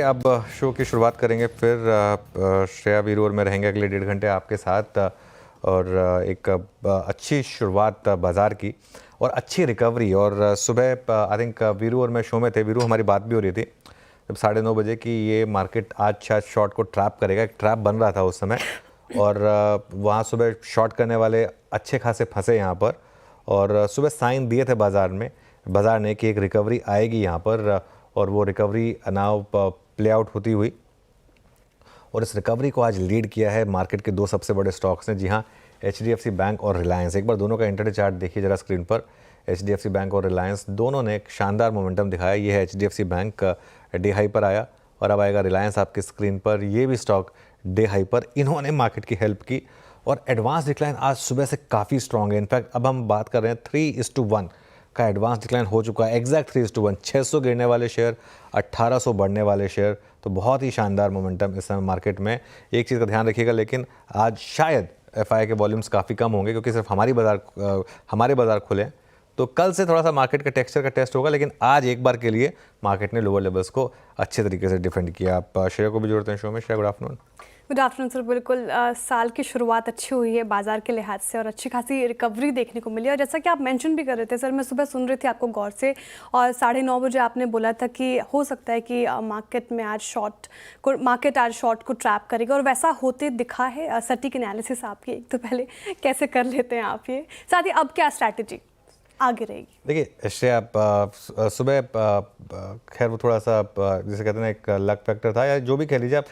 अब शो की शुरुआत करेंगे फिर श्रेया वीरू और मैं रहेंगे अगले 1.5 घंटे आपके साथ और एक अच्छी शुरुआत बाज़ार की और अच्छी रिकवरी। और सुबह आई थिंक वीरू और मैं शो में थे, वीरू हमारी बात भी हो रही थी जब 9:30 बजे की ये मार्केट आज शायद शॉर्ट को ट्रैप करेगा। एक ट्रैप बन रहा था उस समय और वहाँ सुबह शॉर्ट करने वाले अच्छे खासे फंसे यहाँ पर और सुबह साइन दिए थे बाज़ार ने कि एक रिकवरी आएगी यहाँ पर और वो रिकवरी नाउ प्ले आउट होती हुई और इस रिकवरी को आज लीड किया है मार्केट के दो सबसे बड़े स्टॉक्स ने। जी हाँ, HDFC बैंक और रिलायंस। एक बार दोनों का इंटरडे चार्ट देखिए ज़रा स्क्रीन पर। HDFC बैंक और रिलायंस दोनों ने एक शानदार मोमेंटम दिखाया। ये है HDFC बैंक डे हाई पर आया और अब आएगा रिलायंस आपकी स्क्रीन पर। ये भी स्टॉक डे हाई पर। इन्होंने मार्केट की हेल्प की और एडवांस डिक्लाइन आज सुबह से काफ़ी स्ट्रॉन्ग है। इनफैक्ट अब हम बात कर रहे हैं 3:1 का एडवांस डिक्लाइन हो चुका है। एग्जैक्ट 3:1, 600 गिरने वाले शेयर, 1800 बढ़ने वाले शेयर। तो बहुत ही शानदार मोमेंटम इस समय मार्केट में। एक चीज़ का ध्यान रखिएगा, लेकिन आज शायद FI के वॉल्यूम्स काफ़ी कम होंगे क्योंकि सिर्फ हमारे बाज़ार खुले। तो कल से थोड़ा सा मार्केट का टेक्सचर का टेस्ट होगा, लेकिन आज एक बार के लिए मार्केट ने लोअर लेवल्स को अच्छे तरीके से डिफेंड किया। आप श्रेया को भी जोड़ते हैं शो में। Shreya, good afternoon. Good afternoon sir. बिल्कुल साल की शुरुआत अच्छी हुई है बाजार के लिहाज से और अच्छी खासी रिकवरी देखने को मिली। और जैसा कि आप मेंशन भी कर रहे थे सर, मैं सुबह सुन रही थी आपको गौर से और 9:30 बजे आपने बोला था कि हो सकता है कि मार्केट आज शॉर्ट को ट्रैप करेगा और वैसा होते दिखा है। सटीक एनालिसिस आपकी एक तो पहले कैसे कर लेते हैं आप ये, साथ ही अब क्या स्ट्रैटेजी आगे रहेगी? देखिए श्रेया, सुबह खैर वो थोड़ा सा जैसे कहते हैं ना, एक लक फैक्टर था या जो भी कह लीजिए आप।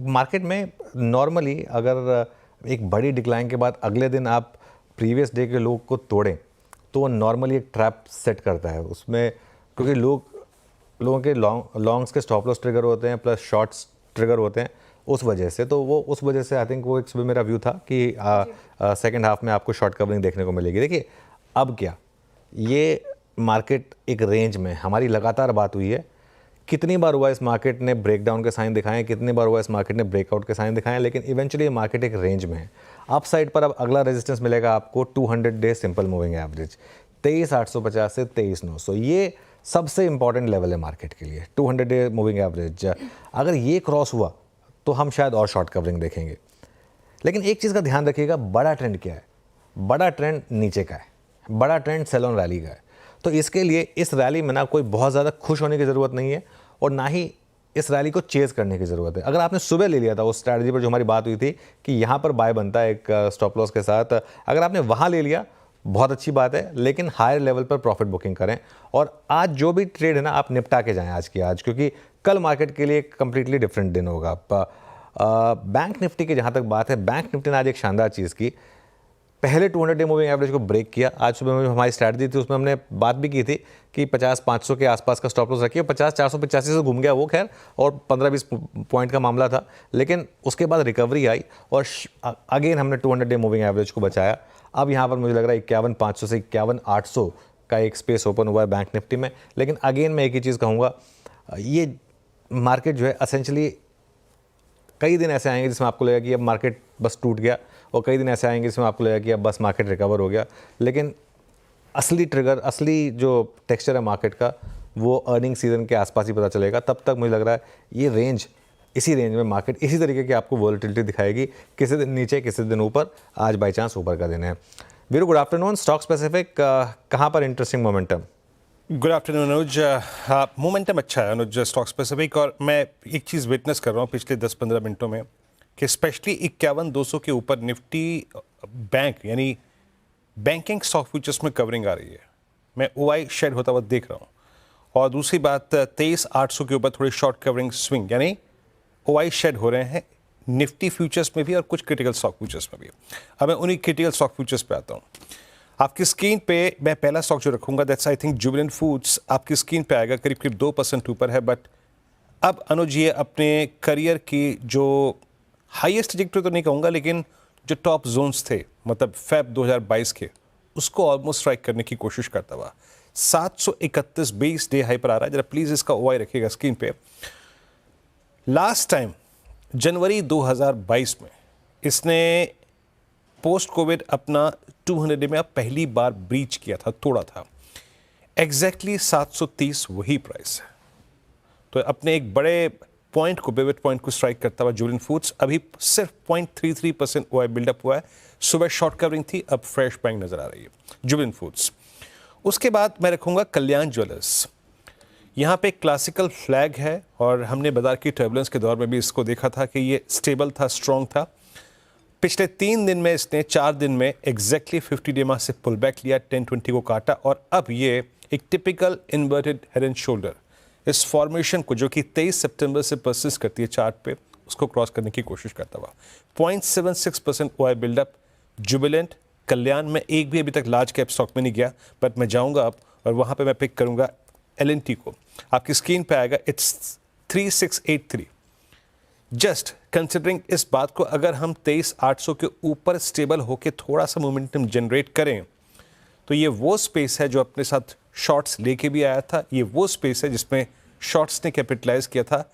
मार्केट में नॉर्मली अगर एक बड़ी डिक्लाइन के बाद अगले दिन आप प्रीवियस डे के लोग को तोड़ें तो नॉर्मली एक ट्रैप सेट करता है उसमें, क्योंकि लोगों के लॉन्ग्स के स्टॉप लॉस ट्रिगर होते हैं प्लस शॉर्ट्स ट्रिगर होते हैं उस वजह से। तो वो उस वजह से आई थिंक वो एक सुबह मेरा व्यू था कि सेकेंड हाफ में आपको शॉर्ट कवरिंग देखने को मिलेगी। देखिए अब क्या, ये मार्केट एक रेंज में, हमारी लगातार बात हुई है, कितनी बार हुआ इस मार्केट ने ब्रेकडाउन के साइन दिखाए, कितनी बार हुआ इस मार्केट ने ब्रेकआउट के साइन दिखाए, लेकिन इवेंचुअली ये मार्केट एक रेंज में है। अप साइड पर अब अगला रेजिस्टेंस मिलेगा आपको 200 डे सिंपल मूविंग एवरेज 23,850 से 23,900। ये सबसे इंपॉर्टेंट लेवल है मार्केट के लिए, 200 डे मूविंग एवरेज। अगर ये क्रॉस हुआ तो हम शायद और शॉर्ट कवरिंग देखेंगे। लेकिन एक चीज़ का ध्यान रखिएगा, बड़ा ट्रेंड क्या है? बड़ा ट्रेंड नीचे का है, बड़ा ट्रेंड सेल ऑन रैली का है। तो इसके लिए इस रैली में ना कोई बहुत ज़्यादा खुश होने की ज़रूरत नहीं है और ना ही इस रैली को चेज़ करने की ज़रूरत है। अगर आपने सुबह ले लिया था उस स्ट्रैटेजी पर जो हमारी बात हुई थी कि यहाँ पर बाय बनता है एक स्टॉप लॉस के साथ, अगर आपने वहाँ ले लिया बहुत अच्छी बात है, लेकिन हायर लेवल पर प्रॉफिट बुकिंग करें और आज जो भी ट्रेड है ना आप निपटा के जाएं आज की आज, क्योंकि कल मार्केट के लिए एक कंप्लीटली डिफरेंट दिन होगा। बैंक निफ्टी की जहाँ तक बात है, बैंक निफ्टी ने आज एक शानदार चीज़ की, पहले 200 डे मूविंग एवरेज को ब्रेक किया। आज सुबह में हमारी स्ट्रैटेजी थी, उसमें हमने बात भी की थी कि 50-500 के आसपास का स्टॉप लॉस रखिए। 50-485 से घूम गया वो, खैर, और 15-20 पॉइंट का मामला था, लेकिन उसके बाद रिकवरी आई और अगेन हमने 200 डे मूविंग एवरेज को बचाया। अब यहाँ पर मुझे लग रहा है 51,500 से 51,800 का एक स्पेस ओपन हुआ है बैंक निफ्टी में। लेकिन अगेन मैं एक ही चीज़ कहूँगा, ये मार्केट जो है असेंशली कई दिन ऐसे आएंगे जिसमें आपको लगेगा कि अब मार्केट बस टूट गया और कई दिन ऐसे आएंगे जिसमें आपको लगेगा कि अब बस मार्केट रिकवर हो गया। लेकिन असली ट्रिगर, असली जो टेक्सचर है मार्केट का, वो अर्निंग सीजन के आसपास ही पता चलेगा। तब तक मुझे लग रहा है ये रेंज, इसी रेंज में मार्केट इसी तरीके की आपको वॉलेटिलिटी दिखाएगी, किसी दिन नीचे किसी दिन ऊपर। आज बाई चांस ऊपर का दिन है। Veeru, good afternoon. Stock specific कहाँ पर इंटरेस्टिंग मोमेंटम? गुड आफ्टरनून अनुज। मोमेंटम अच्छा है अनुज स्टॉक स्पेसिफिक, और मैं एक चीज़ विटनेस कर रहा हूँ पिछले 10-15 मिनटों में कि स्पेशली 51,200 के ऊपर निफ्टी बैंक यानी बैंकिंग स्टॉक फ्यूचर्स में कवरिंग आ रही है। मैं OI शेड होता हुआ देख रहा हूँ। और दूसरी बात, 23,800 के ऊपर थोड़ी शॉर्ट कवरिंग स्विंग यानी OI शेड हो रहे हैं निफ्टी फ्यूचर्स में भी और कुछ क्रिटिकल स्टॉक फ्यूचर्स में भी। अब मैं उन्हीं क्रिटिकल स्टॉक फ्यूचर्स पे आता हूँ। आपकी स्क्रीन पे मैं पहला स्टॉक जो रखूंगा that's I think Jubilant foods. आपकी स्क्रीन पे आएगा, करीब 2% ऊपर है। बट अब अनुज ये अपने करियर की जो हाईएस्ट ट्रैजेक्टरी तो नहीं कहूँगा, लेकिन जो टॉप जोन्स थे मतलब फेब 2022 के, उसको ऑलमोस्ट स्ट्राइक करने की कोशिश करता हुआ 731 बेस डे हाई पर आ रहा है। जरा प्लीज़ इसका OI रखिएगा स्क्रीन पे। लास्ट टाइम जनवरी 2022 में इसने पोस्ट कोविड अपना 200 डे में अब पहली बार ब्रीच किया था, तोड़ा था। एग्जैक्टली 730 वही प्राइस है। तो अपने एक बड़े पॉइंट को, पिवट पॉइंट को स्ट्राइक करता हुआ जुबिलेंट फूड्स अभी सिर्फ 0.33% हुआ है, बिल्डअप हुआ है। सुबह शॉर्ट कवरिंग थी, अब फ्रेश बाइंग नजर आ रही है जुबिलेंट फूड्स। उसके बाद मैं रखूंगा कल्याण ज्वेलर्स। यहाँ पे एक क्लासिकल फ्लैग है और हमने बाजार की टर्बुलेंस के दौर में भी इसको देखा था कि ये स्टेबल था, स्ट्रॉन्ग था। पिछले 3 दिन में इसने 4 दिन में एग्जैक्टली 50 डेमा से पुल बैक लिया, 1020 को काटा और अब ये एक typical inverted head and shoulder, इस फॉर्मेशन को जो कि 23 सितंबर से परसिस्ट करती है चार्ट पे, उसको क्रॉस करने की कोशिश करता हुआ 0.76% ओआई बिल्डअप। जुबिलेंट, कल्याण में एक भी अभी तक लार्ज कैप स्टॉक में नहीं गया, बट मैं जाऊंगा अब और वहां पे मैं पिक करूंगा LNT को। आपकी स्क्रीन पे आएगा, इट्स 3683। जस्ट कंसिडरिंग इस बात को, अगर हम 23,800 के ऊपर स्टेबल होके थोड़ा सा मोमेंटम जनरेट करें तो ये वो स्पेस है जो अपने साथ शॉर्ट्स लेके भी आया था। ये वो स्पेस है जिसमें शॉर्ट्स ने कैपिटलाइज किया था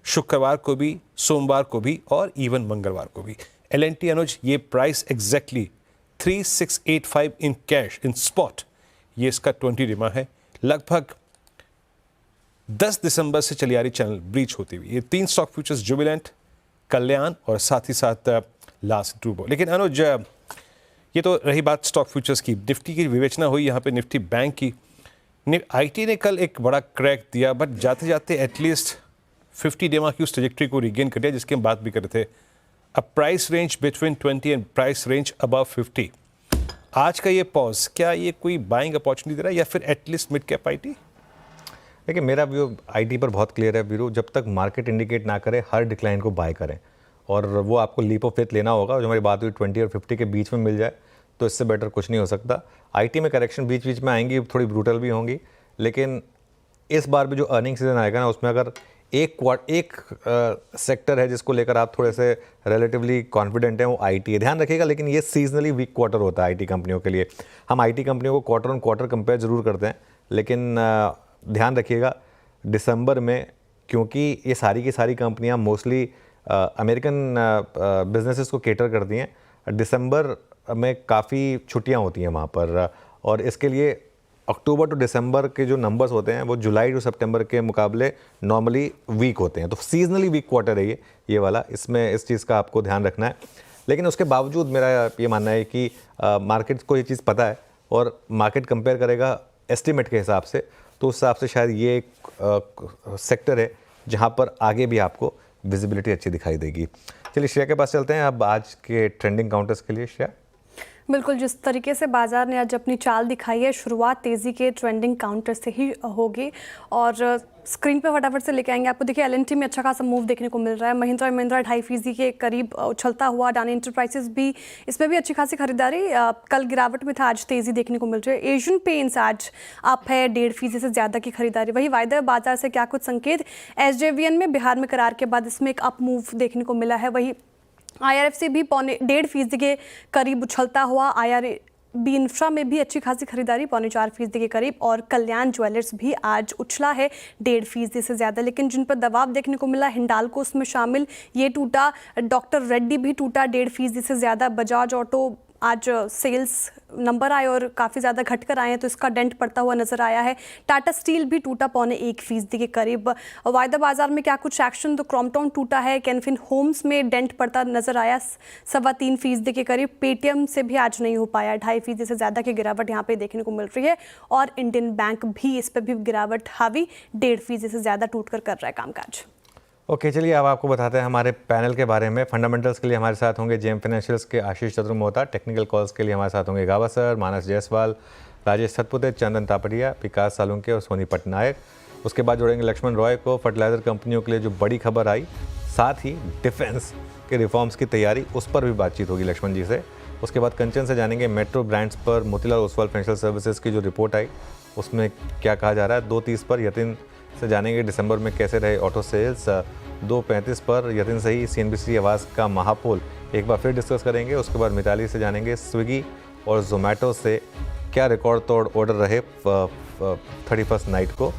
शुक्रवार को भी, सोमवार को भी और इवन मंगलवार को भी। LNT अनुज, ये price exactly 3685 in cash, in spot, ये इसका 20 डिमा है। लगभग 10 दिसंबर से चली आ रही चैनल ब्रीच होती हुई ये 3 स्टॉक फ्यूचर्स, जुबिलेंट, कल्याण और साथ ही साथ लास्ट ट्रूबो। लेकिन अनुज, ये तो रही बात स्टॉक फ्यूचर्स की। निफ्टी की विवेचना हुई यहाँ पे निफ्टी बैंक की। IT ने कल एक बड़ा क्रैक दिया, बट जाते जाते एटलीस्ट 50 डेमा की उस ट्रेजेक्ट्री को रिगेन कर दिया जिसकी हम बात भी कर रहे थे। A price range between 20 and price range above 50। आज का ये पॉज, क्या ये कोई बाइंग अपॉर्चुनिटी दे रहा है या फिर एटलीस्ट मिड कैप IT? देखिए, मेरा व्यू IT पर बहुत क्लियर है वीरू। जब तक मार्केट इंडिकेट ना करे, हर डिक्लाइन को बाय करें और वो आपको लीप ऑफ फेथ लेना होगा। जो हमारी बात हुई 20 और 50 के बीच में मिल जाए तो इससे बेटर कुछ नहीं हो सकता। IT में करेक्शन बीच बीच में आएंगी, थोड़ी ब्रूटल भी होंगी, लेकिन इस बार भी जो अर्निंग सीजन आएगा ना, उसमें अगर एक सेक्टर है जिसको लेकर आप थोड़े से रिलेटिवली कॉन्फिडेंट हैं, वो IT है। ध्यान रखिएगा, लेकिन ये सीजनली वीक क्वार्टर होता है IT कंपनियों के लिए। हम IT कंपनियों को क्वार्टर ऑन क्वार्टर कंपेयर जरूर करते हैं, लेकिन ध्यान रखिएगा दिसंबर में, क्योंकि ये सारी की सारी कंपनियां मोस्टली अमेरिकन बिजनेसेस को केटर करती हैं, दिसंबर में काफ़ी छुट्टियां होती हैं वहाँ पर, और इसके लिए अक्टूबर टू दिसंबर के जो नंबर्स होते हैं वो जुलाई टू सितंबर के मुकाबले नॉर्मली वीक होते हैं। तो सीजनली वीक क्वार्टर है ये वाला, इसमें इस चीज़ का आपको ध्यान रखना है। लेकिन उसके बावजूद मेरा ये मानना है कि मार्केट को ये चीज़ पता है और मार्केट कंपेयर करेगा एस्टिमेट के हिसाब से, तो उस हिसाब से शायद ये एक सेक्टर है जहाँ पर आगे भी आपको विजिबिलिटी अच्छी दिखाई देगी। चलिए श्रेया के पास चलते हैं अब आज के ट्रेंडिंग काउंटर्स के लिए। श्रेया, बिल्कुल, जिस तरीके से बाजार ने आज अपनी चाल दिखाई है, शुरुआत तेज़ी के ट्रेंडिंग काउंटर से ही होगी और स्क्रीन पे फटाफट से लेके आएंगे आपको। देखिए, LNT में अच्छा खासा मूव देखने को मिल रहा है। महिंद्रा एंड महिंद्रा 2.5% के करीब उछलता हुआ। अडानी एंटरप्राइजेस भी, इसमें भी अच्छी खासी खरीदारी। कल गिरावट में था, आज तेज़ी देखने को मिल रही है। एशियन पेंट्स आज अप है, 1.5% से ज़्यादा की खरीदारी। वही वायदा बाजार से क्या कुछ संकेत। SJVN में बिहार में करार के बाद इसमें एक अप मूव देखने को मिला है। वही IRFC भी 1.5% के करीब उछलता हुआ। IRB इंफ्रा में भी अच्छी खासी खरीदारी, 4.25% के करीब। और कल्याण ज्वेलर्स भी आज उछला है 1.5% से ज़्यादा। लेकिन जिन पर दबाव देखने को मिला, हिंडाल्को उसमें शामिल, ये टूटा। डॉक्टर रेड्डी भी टूटा 1.5% से ज़्यादा। बजाज ऑटो आज सेल्स नंबर आए और काफ़ी ज़्यादा घटकर आए हैं, तो इसका डेंट पड़ता हुआ नजर आया है। टाटा स्टील भी टूटा 0.25% के करीब। वायदा बाजार में क्या कुछ एक्शन, तो क्रॉम्पटन टूटा है। कैनफिन होम्स में डेंट पड़ता नजर आया 3.25% के करीब। पेटीएम से भी आज नहीं हो पाया, 2.5% से ज़्यादा की गिरावट यहाँ पे देखने को मिल रही है। और इंडियन बैंक भी, इस पर भी गिरावट हावी, 1.5% से ज़्यादा टूट कर रहा है कामकाज। ओके, चलिए अब आपको बताते हैं हमारे पैनल के बारे में। फंडामेंटल्स के लिए हमारे साथ होंगे JM फाइनेंशियल्स के आशीष चतुर्मोहता। टेक्निकल कॉल्स के लिए हमारे साथ होंगे गावा सर, मानस जायसवाल, राजेश सतपुते, चंदन तापड़िया, विकास सालुंके और सोनी पटनायक। उसके बाद जोड़ेंगे लक्ष्मण रॉय को। फर्टिलाइजर कंपनियों के लिए जो बड़ी खबर आई, साथ ही डिफेंस के रिफॉर्म्स की तैयारी, उस पर भी बातचीत होगी लक्ष्मण जी से। उसके बाद कंचन से जानेंगे मेट्रो ब्रांड्स पर मोतीलाल ओसवाल फाइनेंशियल सर्विसेज की जो रिपोर्ट आई, उसमें क्या कहा जा रहा है। 2:30 पर यतिन से जानेंगे दिसंबर में कैसे रहे ऑटो सेल्स। 2:35 पर यतिन से ही CNBC आवाज़ का महापोल एक बार फिर डिस्कस करेंगे। उसके बाद मिताली से जानेंगे स्विगी और जोमेटो से क्या रिकॉर्ड तोड़ ऑर्डर रहे 31st नाइट को।